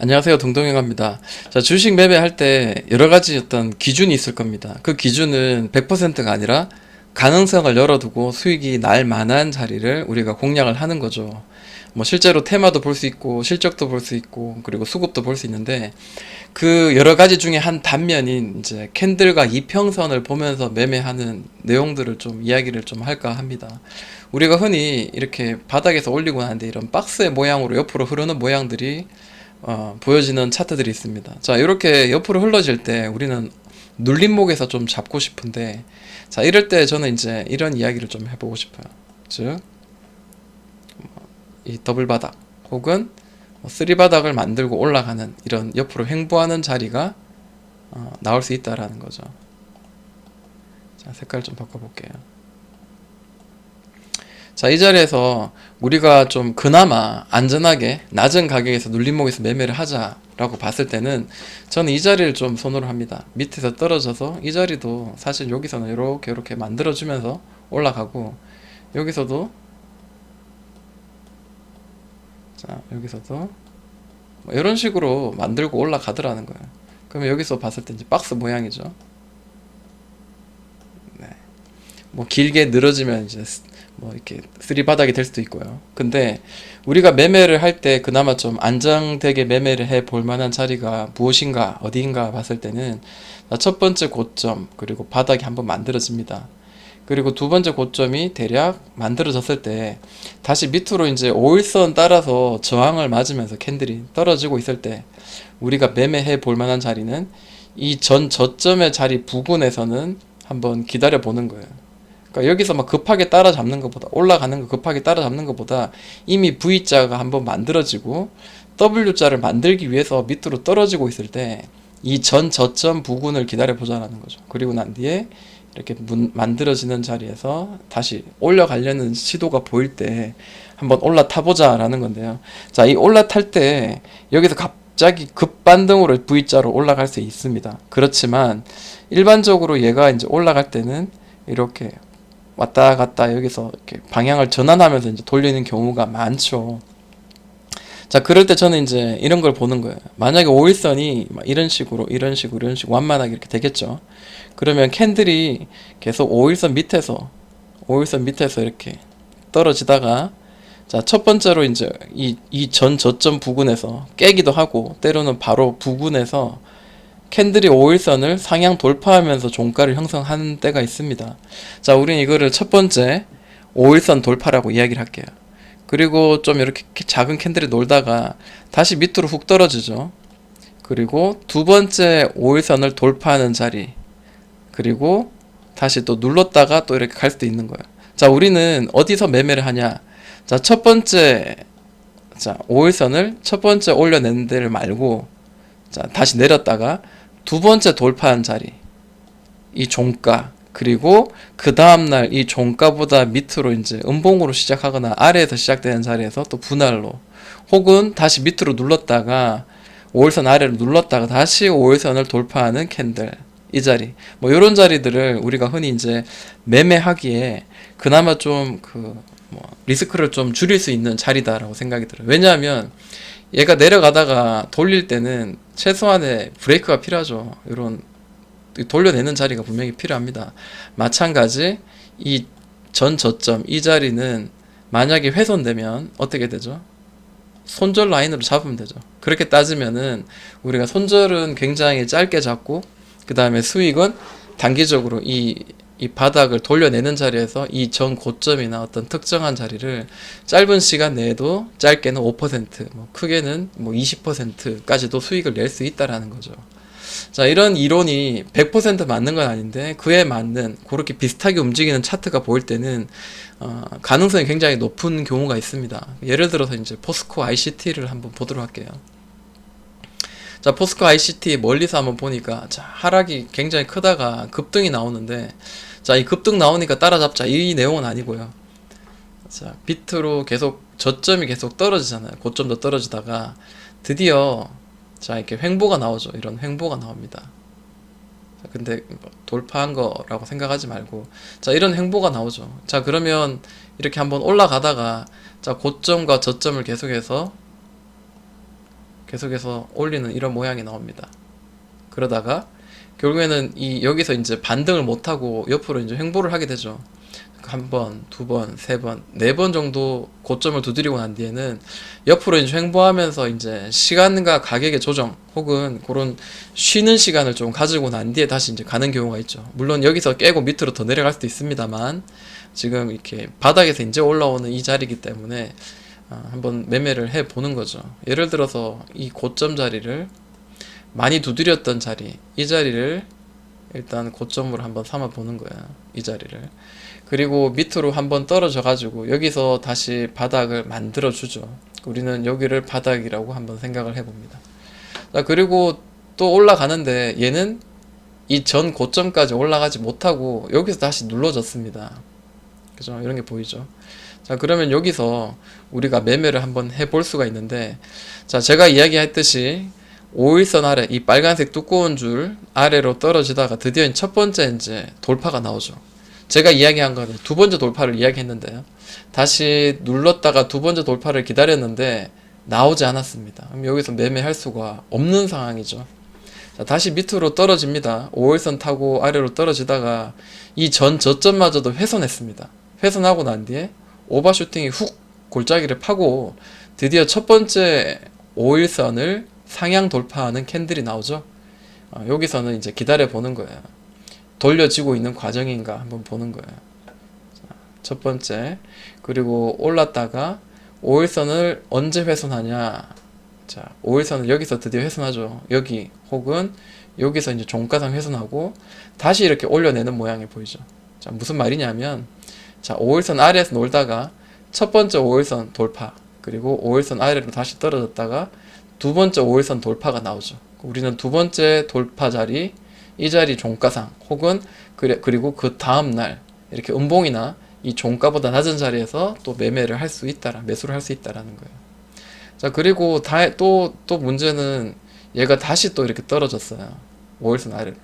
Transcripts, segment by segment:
안녕하세요. 동동영입니다. 자, 주식 매매할 때 여러 가지 어떤 기준이 있을 겁니다. 그 기준은 100%가 아니라 가능성을 열어두고 수익이 날 만한 자리를 우리가 공략을 하는 거죠. 뭐 실제로 테마도 볼 수 있고 실적도 볼 수 있고 그리고 수급도 볼 수 있는데 그 여러 가지 중에 한 단면인 이제 캔들과 이평선을 보면서 매매하는 내용들을 좀 이야기를 좀 할까 합니다. 우리가 흔히 이렇게 바닥에서 올리고 나는데 이런 박스의 모양으로 옆으로 흐르는 모양들이 보여지는 차트들이 있습니다. 자, 이렇게 옆으로 흘러질 때 우리는 눌림목에서 좀 잡고 싶은데, 자, 이럴 때 저는 이제 이런 이야기를 좀 해보고 싶어요. 즉, 이 더블 바닥 혹은 쓰리 바닥을 만들고 올라가는 이런 옆으로 횡보하는 자리가 나올 수 있다라는 거죠. 자, 색깔 좀 바꿔볼게요. 자, 이 자리에서 우리가 좀 그나마 안전하게 낮은 가격에서 눌림목에서 매매를 하자라고 봤을 때는 저는 이 자리를 좀 선호를 합니다. 밑에서 떨어져서 이 자리도 사실 여기서는 이렇게 만들어주면서 올라가고, 여기서도, 자, 여기서도 뭐 이런 식으로 만들고 올라가더라는 거예요. 그러면 여기서 봤을 때 이제 박스 모양이죠. 네. 뭐 길게 늘어지면 이제 뭐 이렇게 쓰리 바닥이 될 수도 있고요. 근데 우리가 매매를 할 때 그나마 좀 안정되게 매매를 해 볼 만한 자리가 무엇인가 어디인가 봤을 때는 첫 번째 고점 그리고 바닥이 한번 만들어집니다. 그리고 두 번째 고점이 대략 만들어졌을 때 다시 밑으로 이제 5일선 따라서 저항을 맞으면서 캔들이 떨어지고 있을 때 우리가 매매해 볼 만한 자리는 이 전 저점의 자리 부근에서는 한번 기다려 보는 거예요. 그러니까 여기서 막 급하게 따라잡는 것보다, 올라가는 거 급하게 따라잡는 것보다 이미 V자가 한번 만들어지고 W자를 만들기 위해서 밑으로 떨어지고 있을 때 이 전 저점 부근을 기다려 보자라는 거죠. 그리고 난 뒤에 이렇게 만들어지는 자리에서 다시 올라가려는 시도가 보일 때 한번 올라타 보자라는 건데요. 자, 이 올라탈 때 여기서 갑자기 급반등으로 V자로 올라갈 수 있습니다. 그렇지만 일반적으로 얘가 이제 올라갈 때는 이렇게 왔다 갔다 여기서 이렇게 방향을 전환하면서 이제 돌리는 경우가 많죠. 자, 그럴 때 저는 이제 이런 걸 보는 거예요. 만약에 5일선이 이런 식으로 완만하게 이렇게 되겠죠. 그러면 캔들이 계속 5일선 밑에서 이렇게 떨어지다가, 자, 첫 번째로 이제 이 전 저점 부근에서 깨기도 하고 때로는 바로 부근에서 캔들이 5일선을 상향 돌파하면서 종가를 형성하는 때가 있습니다. 자, 우린 이거를 첫 번째 5일선 돌파라고 이야기를 할게요. 그리고 좀 이렇게 작은 캔들이 놀다가 다시 밑으로 훅 떨어지죠. 그리고 두 번째 5일선을 돌파하는 자리, 그리고 다시 또 눌렀다가 또 이렇게 갈 수도 있는 거예요. 자, 우리는 어디서 매매를 하냐? 자, 첫 번째, 자, 5일선을 첫 번째 올려내는 데를 말고, 자, 다시 내렸다가 두 번째 돌파한 자리, 이 종가, 그리고 그 다음날 이 종가보다 밑으로 이제 음봉으로 시작하거나 아래에서 시작되는 자리에서 또 분할로, 혹은 다시 밑으로 눌렀다가 5일선 아래로 눌렀다가 다시 5일선을 돌파하는 캔들, 이 자리, 뭐 이런 자리들을 우리가 흔히 이제 매매하기에 그나마 좀 리스크를 좀 줄일 수 있는 자리다라고 생각이 들어요. 왜냐하면 얘가 내려가다가 돌릴 때는 최소한의 브레이크가 필요하죠. 이런 돌려내는 자리가 분명히 필요합니다. 마찬가지 이 전 저점 이 자리는 만약에 훼손되면 어떻게 되죠? 손절 라인으로 잡으면 되죠. 그렇게 따지면은 우리가 손절은 굉장히 짧게 잡고 그 다음에 수익은 단기적으로 이 바닥을 돌려내는 자리에서 이 전 고점이나 어떤 특정한 자리를 짧은 시간 내에도 짧게는 5%, 뭐 크게는 뭐 20%까지도 수익을 낼 수 있다라는 거죠. 자, 이런 이론이 100% 맞는 건 아닌데 그에 맞는 그렇게 비슷하게 움직이는 차트가 보일 때는 가능성이 굉장히 높은 경우가 있습니다. 예를 들어서 이제 포스코 ICT를 한번 보도록 할게요. 자, 포스코 ICT 멀리서 한번 보니까 자, 하락이 굉장히 크다가 급등이 나오는데, 자, 이 급등 나오니까 따라잡자 이 내용은 아니고요. 자, 비트로 계속 저점이 계속 떨어지잖아요. 고점도 떨어지다가 드디어 자, 이렇게 횡보가 나오죠. 이런 횡보가 나옵니다. 자, 근데 돌파한 거라고 생각하지 말고, 자, 이런 횡보가 나오죠. 자, 그러면 이렇게 한번 올라가다가 자, 고점과 저점을 계속해서 계속해서 올리는 이런 모양이 나옵니다. 그러다가 결국에는 여기서 이제 반등을 못하고 옆으로 이제 횡보를 하게 되죠. 한 번, 두 번, 세 번, 네 번 정도 고점을 두드리고 난 뒤에는 옆으로 이제 횡보하면서 이제 시간과 가격의 조정 혹은 그런 쉬는 시간을 좀 가지고 난 뒤에 다시 이제 가는 경우가 있죠. 물론 여기서 깨고 밑으로 더 내려갈 수도 있습니다만 지금 이렇게 바닥에서 이제 올라오는 이 자리이기 때문에 한번 매매를 해 보는 거죠. 예를 들어서 이 고점 자리를 많이 두드렸던 자리, 이 자리를 일단 고점으로 한번 삼아 보는 거야. 이 자리를. 그리고 밑으로 한번 떨어져 가지고 여기서 다시 바닥을 만들어 주죠. 우리는 여기를 바닥이라고 한번 생각을 해 봅니다. 자, 그리고 또 올라가는데 얘는 이 전 고점까지 올라가지 못하고 여기서 다시 눌러졌습니다. 그죠? 이런 게 보이죠? 자, 그러면 여기서 우리가 매매를 한번 해볼 수가 있는데, 자, 제가 이야기했듯이 5일선 아래 이 빨간색 두꺼운 줄 아래로 떨어지다가 드디어 첫 번째 이제 돌파가 나오죠. 제가 이야기한 거는 두 번째 돌파를 이야기했는데요. 다시 눌렀다가 두 번째 돌파를 기다렸는데 나오지 않았습니다. 그럼 여기서 매매할 수가 없는 상황이죠. 자, 다시 밑으로 떨어집니다. 5일선 타고 아래로 떨어지다가 이 전 저점마저도 훼손했습니다. 훼손하고 난 뒤에 오버슈팅이 훅 골짜기를 파고 드디어 첫 번째 5일선을 상향 돌파하는 캔들이 나오죠. 여기서는 이제 기다려 보는 거예요. 돌려지고 있는 과정인가 한번 보는 거예요. 자, 첫 번째. 그리고 올랐다가 5일선을 언제 훼손하냐. 자, 5일선을 여기서 드디어 훼손하죠. 여기 혹은 여기서 이제 종가상 훼손하고 다시 이렇게 올려내는 모양이 보이죠. 자, 무슨 말이냐면 자, 5일선 아래에서 놀다가 첫 번째 5일선 돌파, 그리고 5일선 아래로 다시 떨어졌다가 두 번째 5일선 돌파가 나오죠. 우리는 두 번째 돌파 자리, 이 자리 종가상 혹은 그리고 그 다음 날 이렇게 음봉이나 이 종가보다 낮은 자리에서 또 매매를 할 수 있다라, 매수를 할 수 있다라는 거예요. 자, 그리고 또 문제는 얘가 다시 또 이렇게 떨어졌어요. 5일선 아래로.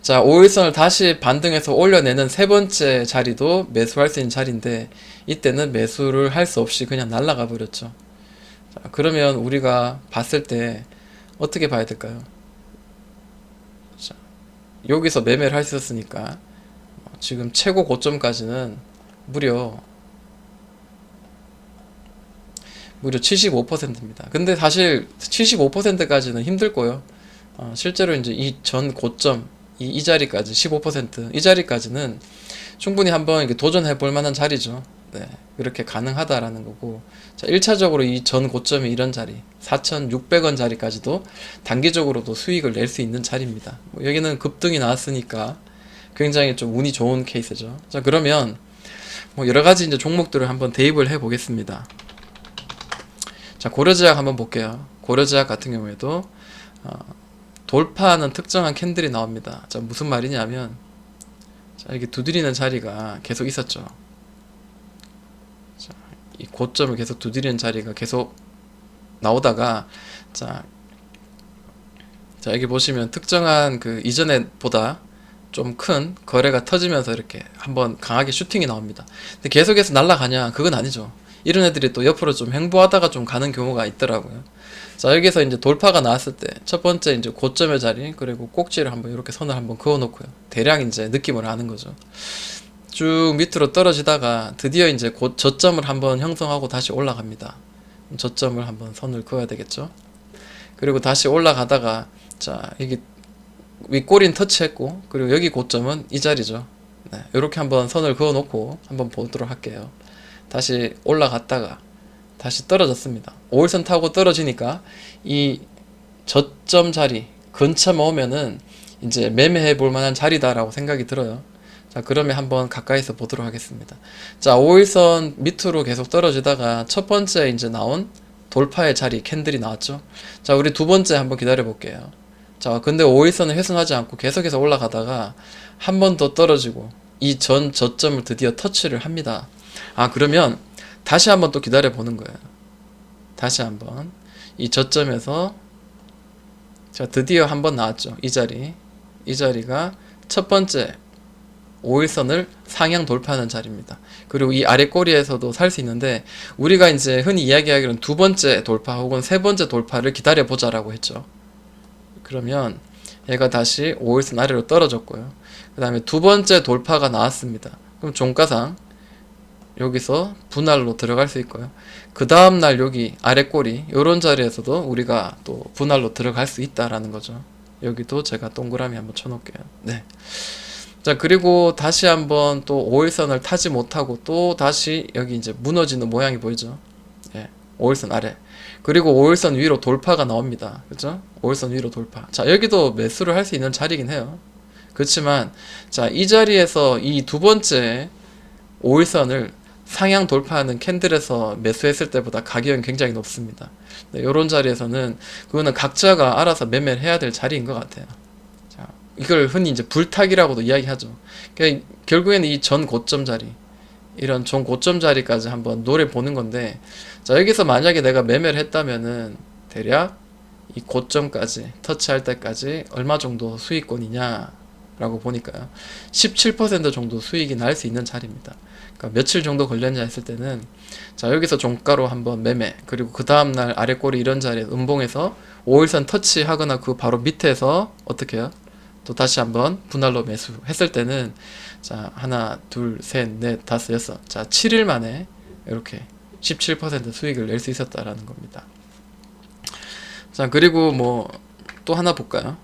자, 5일선을 다시 반등해서 올려내는 세 번째 자리도 매수할 수 있는 자리인데 이때는 매수를 할 수 없이 그냥 날아가 버렸죠. 자, 그러면 우리가 봤을 때 어떻게 봐야 될까요? 자, 여기서 매매를 할 수 있었으니까 지금 최고 고점까지는 무려 75%입니다. 근데 사실 75%까지는 힘들 거예요. 실제로 이제 이 전 고점 이 자리까지 15%, 이 자리까지는 충분히 한번 이렇게 도전해 볼 만한 자리죠. 네, 그렇게 가능하다라는 거고. 자, 1차적으로 이 전 고점이 이런 자리 4,600원 자리까지도 단기적으로도 수익을 낼 수 있는 자리입니다. 여기는 급등이 나왔으니까 굉장히 좀 운이 좋은 케이스죠. 자, 그러면 여러 가지 이제 종목들을 한번 대입을 해 보겠습니다. 자, 고려제약 한번 볼게요. 고려제약 같은 경우에도 돌파하는 특정한 캔들이 나옵니다. 자, 무슨 말이냐면 자, 이렇게 두드리는 자리가 계속 있었죠. 자, 이 고점을 계속 두드리는 자리가 계속 나오다가 자, 여기 보시면 특정한 그 이전에 보다 좀 큰 거래가 터지면서 이렇게 한번 강하게 슈팅이 나옵니다. 근데 계속해서 날아가냐? 그건 아니죠. 이런 애들이 또 옆으로 좀 횡보하다가 좀 가는 경우가 있더라고요. 자, 여기서 이제 돌파가 나왔을 때 첫 번째 이제 고점의 자리, 그리고 꼭지를 한번 이렇게 선을 한번 그어 놓고요. 대략 이제 느낌을 아는 거죠. 쭉 밑으로 떨어지다가 드디어 이제 저점을 한번 형성하고 다시 올라갑니다. 저점을 한번 선을 그어야 되겠죠. 그리고 다시 올라가다가 자, 이게 윗꼬리는 터치했고, 그리고 여기 고점은 이 자리죠. 네, 이렇게 한번 선을 그어 놓고 한번 보도록 할게요. 다시 올라갔다가 다시 떨어졌습니다. 5일선 타고 떨어지니까 이 저점 자리 근처만 오면은 이제 매매해 볼 만한 자리다라고 생각이 들어요. 자, 그러면 한번 가까이서 보도록 하겠습니다. 자, 5일선 밑으로 계속 떨어지다가 첫 번째 이제 나온 돌파의 자리 캔들이 나왔죠. 자, 우리 두 번째 한번 기다려 볼게요. 자, 근데 5일선을 훼손하지 않고 계속해서 올라가다가 한 번 더 떨어지고 이 전 저점을 드디어 터치를 합니다. 그러면 다시 한번 또 기다려 보는 거예요. 다시 한번 이 저점에서 자, 드디어 한번 나왔죠. 이 자리가 첫 번째 5일선을 상향 돌파하는 자리입니다. 그리고 이 아래 꼬리에서도 살 수 있는데 우리가 이제 흔히 이야기하기로는 두 번째 돌파 혹은 세 번째 돌파를 기다려 보자라고 했죠. 그러면 얘가 다시 5일선 아래로 떨어졌고요. 그 다음에 두 번째 돌파가 나왔습니다. 그럼 종가상 여기서 분할로 들어갈 수 있고요. 그 다음날 여기 아래 꼬리 요런 자리에서도 우리가 또 분할로 들어갈 수 있다라는 거죠. 여기도 제가 동그라미 한번 쳐놓을게요. 네. 자, 그리고 다시 한번 또 5일선을 타지 못하고 또 다시 여기 이제 무너지는 모양이 보이죠. 예, 5일선 아래. 그리고 5일선 위로 돌파가 나옵니다. 그죠? 5일선 위로 돌파. 자, 여기도 매수를 할 수 있는 자리긴 해요. 그렇지만, 자, 이 자리에서 이 두 번째 5일선을 상향 돌파하는 캔들에서 매수했을 때보다 가격은 굉장히 높습니다. 네, 이런 자리에서는 그거는 각자가 알아서 매매를 해야 될 자리인 것 같아요. 자, 이걸 흔히 이제 불타기라고도 이야기하죠. 그러니까 결국에는 이 전 고점 자리, 이런 전 고점 자리까지 한번 노려 보는 건데, 자, 여기서 만약에 내가 매매를 했다면은 대략 이 고점까지 터치할 때까지 얼마 정도 수익권이냐 라고 보니까요, 17% 정도 수익이 날 수 있는 자리입니다. 그러니까 며칠 정도 걸렸냐 했을 때는, 자, 여기서 종가로 한번 매매, 그리고 그 다음날 아래 꼬리 이런 자리에 음봉에서 5일선 터치하거나 그 바로 밑에서 어떻게 해요? 또 다시 한번 분할로 매수 했을 때는, 자, 하나, 둘, 셋, 넷, 다섯, 여섯, 자, 7일 만에 이렇게 17% 수익을 낼 수 있었다라는 겁니다. 자, 그리고 뭐 또 하나 볼까요?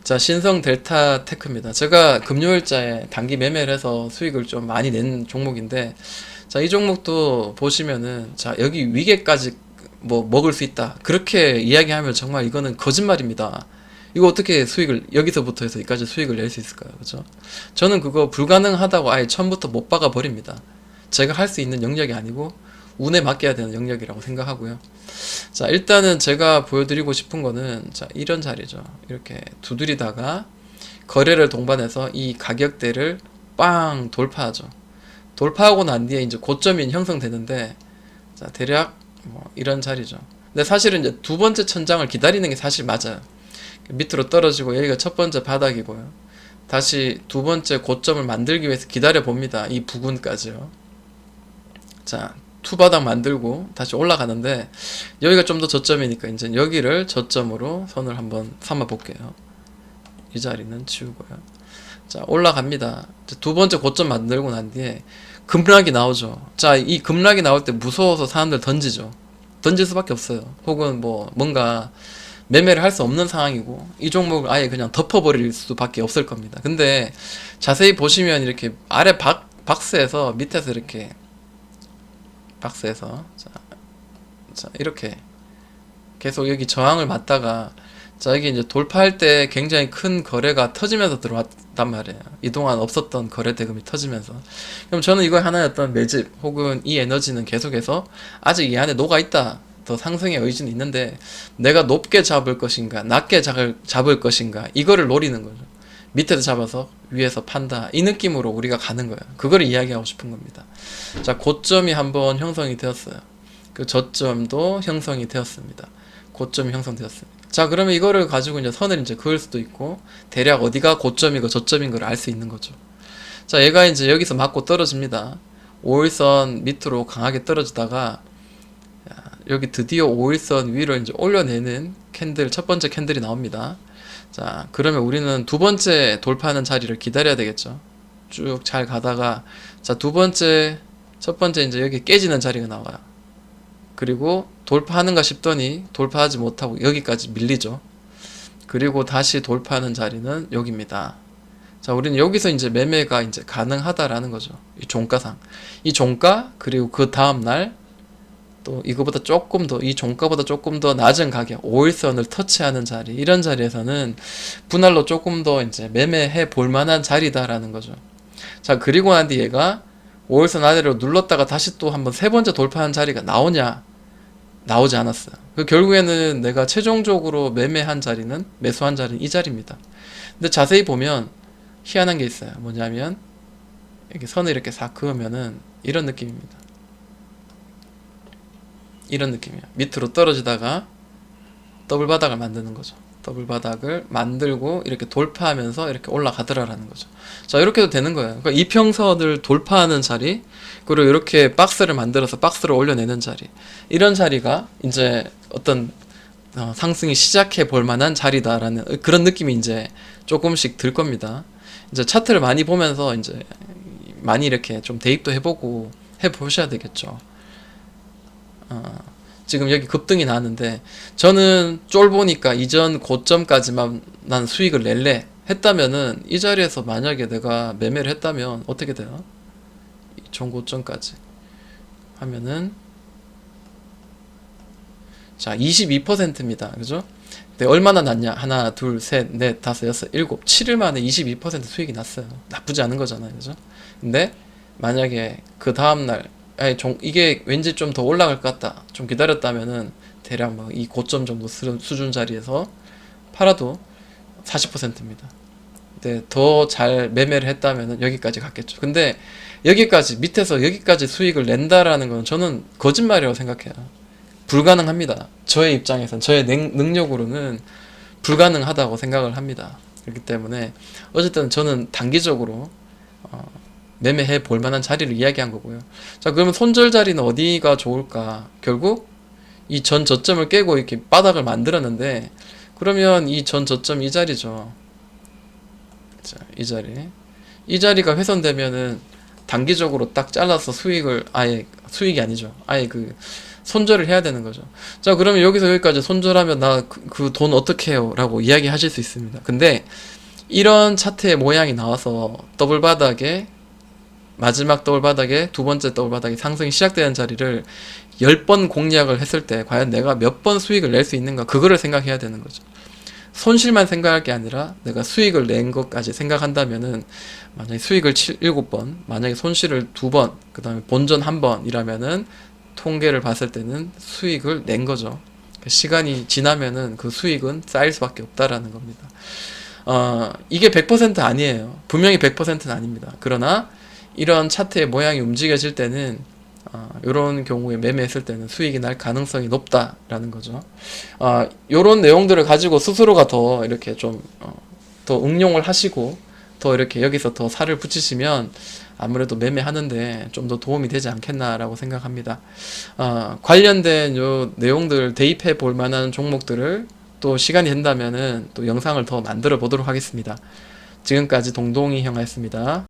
자, 신성 델타 테크입니다. 제가 금요일자에 단기 매매를 해서 수익을 좀 많이 낸 종목인데, 자, 이 종목도 보시면은, 자, 여기 위계까지 뭐 먹을 수 있다, 그렇게 이야기하면 정말 이거는 거짓말입니다. 이거 어떻게 수익을, 여기서부터 해서 여기까지 수익을 낼 수 있을까요? 그죠? 저는 그거 불가능하다고 아예 처음부터 못 박아 버립니다. 제가 할 수 있는 영역이 아니고 운에 맡겨야 되는 영역이라고 생각하고요. 자, 일단은 제가 보여드리고 싶은 거는, 자, 이런 자리죠. 이렇게 두드리다가 거래를 동반해서 이 가격대를 빵 돌파하죠. 돌파하고 난 뒤에 이제 고점이 형성되는데, 자, 대략 뭐 이런 자리죠. 근데 사실은 이제 두 번째 천장을 기다리는 게 사실 맞아요. 밑으로 떨어지고 여기가 첫 번째 바닥이고요. 다시 두 번째 고점을 만들기 위해서 기다려 봅니다. 이 부근까지요. 자, 투바닥 만들고 다시 올라가는데, 여기가 좀 더 저점이니까 이제 여기를 저점으로 선을 한번 삼아 볼게요. 이 자리는 치우고요. 자, 올라갑니다. 두 번째 고점 만들고 난 뒤에 급락이 나오죠. 자, 이 급락이 나올 때 무서워서 사람들 던지죠. 던질 수밖에 없어요. 혹은 뭐 뭔가 매매를 할 수 없는 상황이고 이 종목을 아예 그냥 덮어버릴 수밖에 없을 겁니다. 근데 자세히 보시면 이렇게 아래 박스에서 밑에서 이렇게 박스에서, 자, 이렇게 계속 여기 저항을 맞다가, 자, 여기 이제 돌파할 때 굉장히 큰 거래가 터지면서 들어왔단 말이에요. 이동안 없었던 거래 대금이 터지면서. 그럼 저는 이거 하나의 어떤 매집 혹은 이 에너지는 계속해서 아직 이 안에 녹아있다, 더 상승의 의지는 있는데 내가 높게 잡을 것인가 낮게 잡을 것인가, 이거를 노리는 거죠. 밑에서 잡아서 위에서 판다, 이 느낌으로 우리가 가는 거예요. 그걸 이야기하고 싶은 겁니다. 자, 고점이 한번 형성이 되었어요. 그 저점도 형성이 되었습니다. 고점이 형성되었습니다. 자, 그러면 이거를 가지고 이제 선을 이제 그을 수도 있고, 대략 어디가 고점이고 저점인 걸 알 수 있는 거죠. 자, 얘가 이제 여기서 맞고 떨어집니다. 5일선 밑으로 강하게 떨어지다가, 여기 드디어 5일선 위로 이제 올려내는 캔들, 첫 번째 캔들이 나옵니다. 자, 그러면 우리는 두 번째 돌파하는 자리를 기다려야 되겠죠. 쭉 잘 가다가, 자, 첫 번째 이제 여기 깨지는 자리가 나와요. 그리고 돌파하는가 싶더니 돌파하지 못하고 여기까지 밀리죠. 그리고 다시 돌파하는 자리는 여기입니다. 자, 우리는 여기서 이제 매매가 이제 가능하다라는 거죠. 이 종가상. 이 종가, 그리고 그 다음날 또 이거보다 조금 더, 이 종가보다 조금 더 낮은 가격, 5일선을 터치하는 자리, 이런 자리에서는 분할로 조금 더 이제 매매해 볼 만한 자리다라는 거죠. 자, 그리고 난 뒤 얘가 5일선 아래로 눌렀다가 다시 또 한번 세 번째 돌파한 자리가 나오냐? 나오지 않았어요. 결국에는 내가 최종적으로 매수한 자리는 이 자리입니다. 근데 자세히 보면 희한한 게 있어요. 뭐냐면 이렇게 선을 이렇게 싹 그으면은 이런 느낌입니다. 이런 느낌이야. 밑으로 떨어지다가 더블 바닥을 만드는 거죠. 더블 바닥을 만들고 이렇게 돌파하면서 이렇게 올라가더라라는 거죠. 자, 이렇게도 되는 거예요. 그러니까 이평선을 돌파하는 자리, 그리고 이렇게 박스를 만들어서 박스를 올려내는 자리, 이런 자리가 이제 어떤 상승이 시작해 볼 만한 자리다라는 그런 느낌이 이제 조금씩 들 겁니다. 이제 차트를 많이 보면서 이제 많이 이렇게 좀 대입도 해보고 해보셔야 되겠죠. 지금 여기 급등이 나왔는데 저는 쫄보니까 이전 고점까지만 난 수익을 낼래 했다면은 이 자리에서 만약에 내가 매매를 했다면 어떻게 돼요? 전 고점까지 하면은 자 22%입니다. 그죠? 근데 얼마나 났냐? 하나, 둘, 셋, 넷, 다섯, 여섯, 일곱, 7일 만에 22% 수익이 났어요. 나쁘지 않은 거잖아요. 그죠? 근데 만약에 그 다음날 이게 왠지 좀 더 올라갈 것 같다. 좀 기다렸다면은 대략 막 이 고점 정도 수준 자리에서 팔아도 40%입니다. 근데 더 잘 매매를 했다면은 여기까지 갔겠죠. 근데 여기까지 밑에서 여기까지 수익을 낸다라는 건 저는 거짓말이라고 생각해요. 불가능합니다. 저의 입장에선 저의 능력으로는 불가능하다고 생각을 합니다. 그렇기 때문에 어쨌든 저는 단기적으로 매매해 볼 만한 자리를 이야기한 거고요. 자, 그러면 손절 자리는 어디가 좋을까? 결국 이 전 저점을 깨고 이렇게 바닥을 만들었는데 그러면 이 전 저점 이 자리죠. 자, 이 자리. 이 자리가 훼손되면은 단기적으로 딱 잘라서 수익이 아니죠. 아예 그 손절을 해야 되는 거죠. 자, 그러면 여기서 여기까지 손절하면 나 그 돈 어떻게 해요? 라고 이야기 하실 수 있습니다. 근데 이런 차트의 모양이 나와서 더블 바닥에 마지막 더블 바닥에 두 번째 더블 바닥에 상승이 시작되는 자리를 10번 공략을 했을 때 과연 내가 몇 번 수익을 낼 수 있는가 그거를 생각해야 되는 거죠. 손실만 생각할 게 아니라 내가 수익을 낸 것까지 생각한다면은 만약에 수익을 7번, 만약에 손실을 2번, 그 다음에 본전 1번이라면은 통계를 봤을 때는 수익을 낸 거죠. 시간이 지나면은 그 수익은 쌓일 수밖에 없다라는 겁니다. 이게 100% 아니에요. 분명히 100%는 아닙니다. 그러나 이런 차트의 모양이 움직여질 때는 이런 경우에 매매했을 때는 수익이 날 가능성이 높다라는 거죠. 이런 내용들을 가지고 스스로가 더 이렇게 좀 더 응용을 하시고 더 이렇게 여기서 더 살을 붙이시면 아무래도 매매하는데 좀 더 도움이 되지 않겠나라고 생각합니다. 관련된 요 내용들 대입해 볼 만한 종목들을 또 시간이 된다면은 또 영상을 더 만들어 보도록 하겠습니다. 지금까지 동동이 형이었습니다.